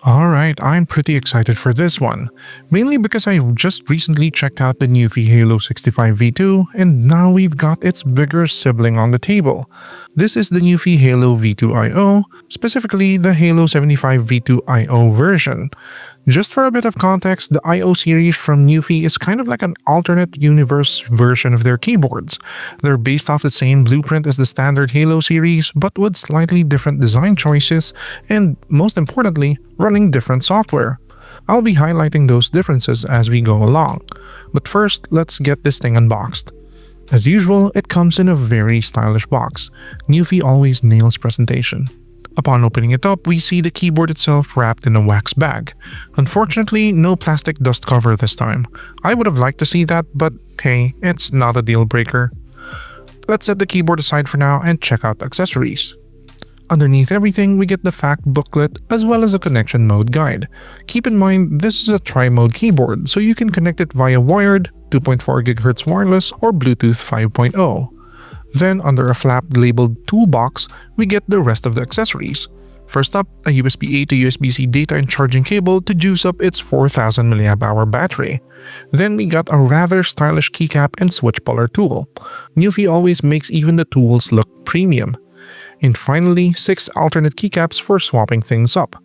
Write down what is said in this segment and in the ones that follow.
Alright, I'm pretty excited for this one, mainly because I just recently checked out the NuPhy Halo75 V2 and now we've got its bigger sibling on the table. This is the NuPhy Halo V2 IO, specifically the Halo75 V2 IO version. Just for a bit of context, the IO series from NuPhy is kind of like an alternate universe version of their keyboards. They're based off the same blueprint as the standard Halo series, but with slightly different design choices and, most importantly, running different software. I'll be highlighting those differences as we go along. But first, let's get this thing unboxed. As usual, it comes in a very stylish box. NuPhy always nails presentation. Upon opening it up, we see the keyboard itself wrapped in a wax bag. Unfortunately, no plastic dust cover this time. I would have liked to see that, but hey, it's not a deal breaker. Let's set the keyboard aside for now and check out the accessories. Underneath everything, we get the fact booklet as well as a connection mode guide. Keep in mind, this is a tri-mode keyboard, so you can connect it via wired, 2.4 GHz wireless, or Bluetooth 5.0. Then, under a flap labeled Toolbox, we get the rest of the accessories. First up, a USB-A to USB-C data and charging cable to juice up its 4000 mAh battery. Then we got a rather stylish keycap and switch puller tool. NuPhy always makes even the tools look premium. And finally, 6 alternate keycaps for swapping things up.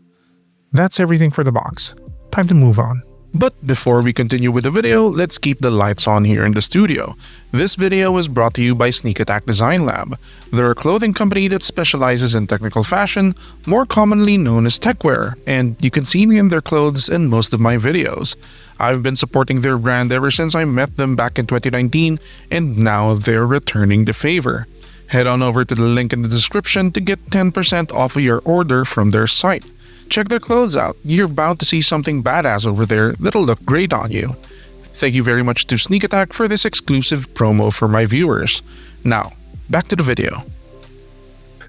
That's everything for the box. Time to move on. But before we continue with the video, let's keep the lights on here in the studio. This video was brought to you by Sneak Attack Design Lab. They're a clothing company that specializes in technical fashion, more commonly known as techwear, and you can see me in their clothes in most of my videos. I've been supporting their brand ever since I met them back in 2019, and now they're returning the favor. Head on over to the link in the description to get 10% off of your order from their site. Check their clothes out. You're bound to see something badass over there that'll look great on you. Thank you very much to Sneak Attack for this exclusive promo for my viewers. Now, back to the video.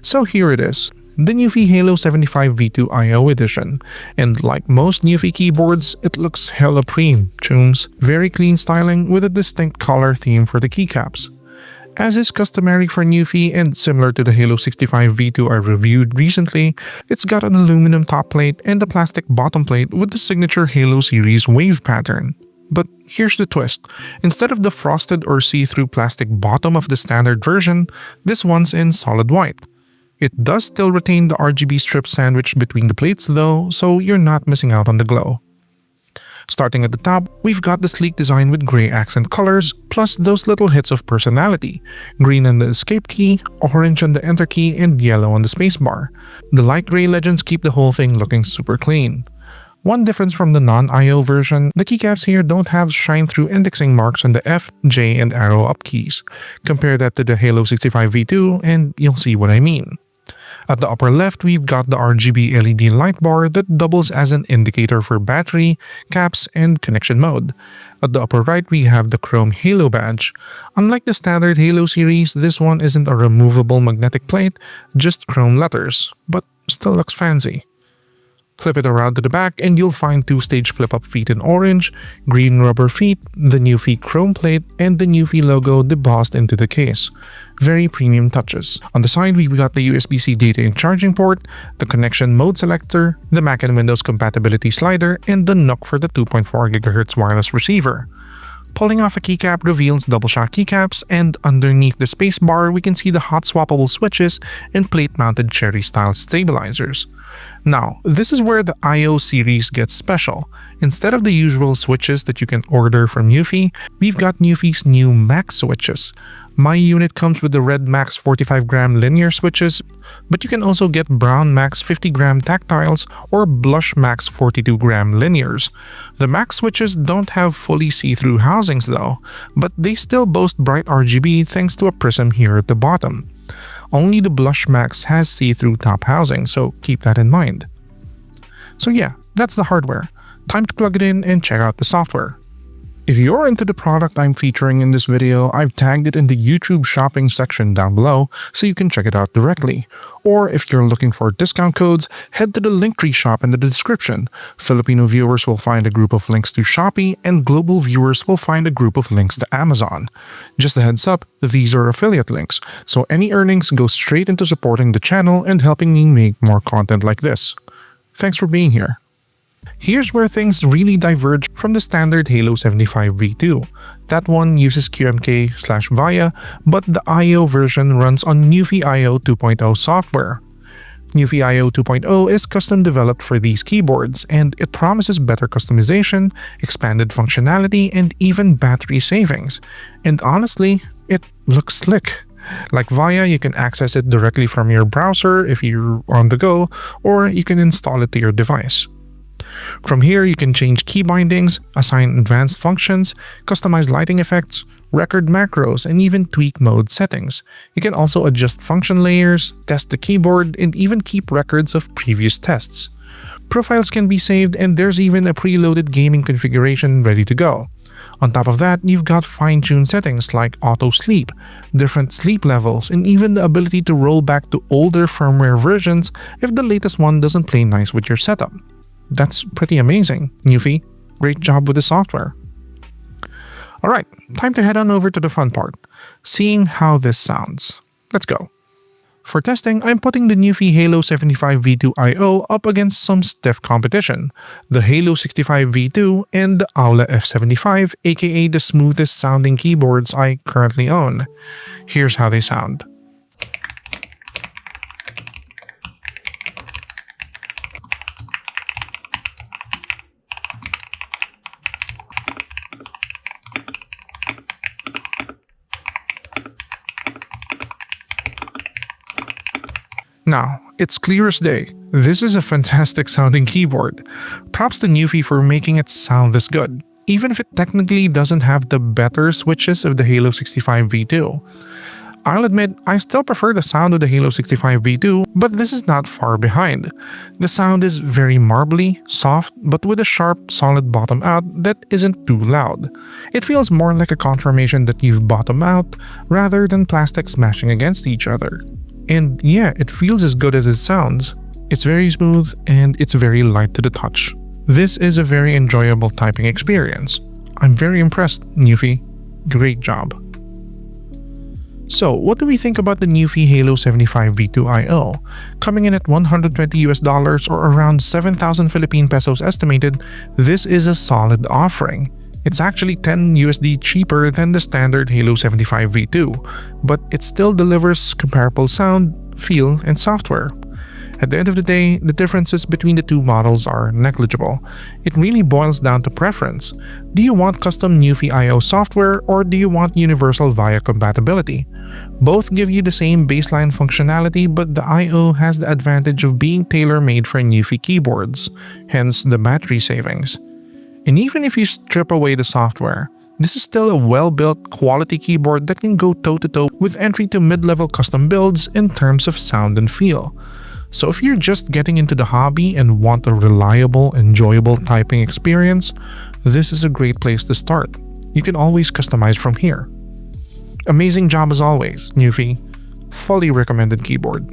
So here it is, the NuPhy Halo75 V2 IO edition. And like most NuPhy keyboards, it looks hella preem, chooms. Very clean styling with a distinct color theme for the keycaps. As is customary for NuPhy and similar to the Halo65 V2 I reviewed recently, it's got an aluminum top plate and a plastic bottom plate with the signature Halo series wave pattern. But here's the twist. Instead of the frosted or see-through plastic bottom of the standard version, this one's in solid white. It does still retain the RGB strip sandwiched between the plates though, so you're not missing out on the glow. Starting at the top, we've got the sleek design with gray accent colors, plus those little hits of personality. Green on the escape key, orange on the enter key, and yellow on the spacebar. The light gray legends keep the whole thing looking super clean. One difference from the non-IO version, the keycaps here don't have shine-through indexing marks on the F, J, and arrow up keys. Compare that to the Halo65 V2 and you'll see what I mean. At the upper left, we've got the RGB LED light bar that doubles as an indicator for battery, caps, and connection mode. At the upper right, we have the chrome Halo badge. Unlike the standard Halo series, this one isn't a removable magnetic plate, just chrome letters, but still looks fancy. Flip it around to the back and you'll find 2-stage flip-up feet in orange, green rubber feet, the NuPhy chrome plate, and the NuPhy logo embossed into the case. Very premium touches. On the side, we've got the USB-C data and charging port, the connection mode selector, the Mac and Windows compatibility slider, and the nook for the 2.4 GHz wireless receiver. Pulling off a keycap reveals double-shot keycaps, and underneath the spacebar, we can see the hot-swappable switches and plate-mounted cherry-style stabilizers. Now, this is where the IO series gets special. Instead of the usual switches that you can order from NuPhy, we've got NuPhy's new Max switches. My unit comes with the red Max 45-gram linear switches, but you can also get brown Max 50-gram tactiles or blush Max 42-gram linears. The Max switches don't have fully see-through housings though, but they still boast bright RGB thanks to a prism here at the bottom. Only the Blush Max has see-through top housing, so keep that in mind. So yeah, that's the hardware. Time to plug it in and check out the software. If you're into the product I'm featuring in this video, I've tagged it in the YouTube shopping section down below so you can check it out directly. Or if you're looking for discount codes, head to the Linktree shop in the description. Filipino viewers will find a group of links to Shopee and global viewers will find a group of links to Amazon. Just a heads up, these are affiliate links, so any earnings go straight into supporting the channel and helping me make more content like this. Thanks for being here. Here's where things really diverge from the standard Halo75 V2. That one uses QMK/VIA, but the IO version runs on NuPhy IO 2.0 software. NuPhy IO 2.0 is custom developed for these keyboards, and it promises better customization, expanded functionality, and even battery savings. And honestly, it looks slick. Like VIA, you can access it directly from your browser if you're on the go, or you can install it to your device. From here, you can change key bindings, assign advanced functions, customize lighting effects, record macros, and even tweak mode settings. You can also adjust function layers, test the keyboard, and even keep records of previous tests. Profiles can be saved, and there's even a preloaded gaming configuration ready to go. On top of that, you've got fine-tuned settings like auto sleep, different sleep levels, and even the ability to roll back to older firmware versions if the latest one doesn't play nice with your setup. That's pretty amazing, NuPhy. Great job with the software. Alright, time to head on over to the fun part, seeing how this sounds. Let's go. For testing, I'm putting the NuPhy Halo75 V2 IO up against some stiff competition, the Halo65 V2 and the Aula F75, aka the smoothest sounding keyboards I currently own. Here's how they sound. Now, it's clear as day. This is a fantastic sounding keyboard. Props to NuPhy for making it sound this good, even if it technically doesn't have the better switches of the Halo65 V2. I'll admit, I still prefer the sound of the Halo65 V2, but this is not far behind. The sound is very marbly, soft, but with a sharp, solid bottom out that isn't too loud. It feels more like a confirmation that you've bottomed out, rather than plastic smashing against each other. And yeah, it feels as good as it sounds. It's very smooth and it's very light to the touch. This is a very enjoyable typing experience. I'm very impressed, NuPhy. Great job. So, what do we think about the NuPhy Halo75 V2 IO? Coming in at $120 or around 7,000 Philippine pesos estimated, this is a solid offering. It's actually $10 cheaper than the standard Halo75 V2, but it still delivers comparable sound, feel, and software. At the end of the day, the differences between the two models are negligible. It really boils down to preference. Do you want custom NuPhy IO software or do you want universal VIA compatibility? Both give you the same baseline functionality, but the IO has the advantage of being tailor-made for NuPhy keyboards, hence the battery savings. And even if you strip away the software, this is still a well-built, quality keyboard that can go toe-to-toe with entry to mid-level custom builds in terms of sound and feel. So if you're just getting into the hobby and want a reliable, enjoyable typing experience, this is a great place to start. You can always customize from here. Amazing job as always, NuPhy. Fully recommended keyboard.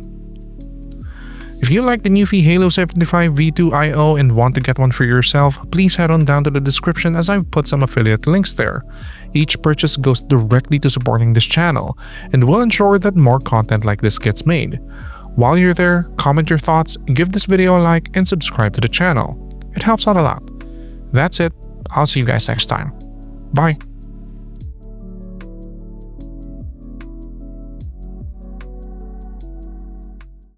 If you like the NuPhy Halo75 V2 IO and want to get one for yourself, please head on down to the description as I've put some affiliate links there. Each purchase goes directly to supporting this channel and will ensure that more content like this gets made. While you're there, comment your thoughts, give this video a like, and subscribe to the channel. It helps out a lot. That's it. I'll see you guys next time. Bye.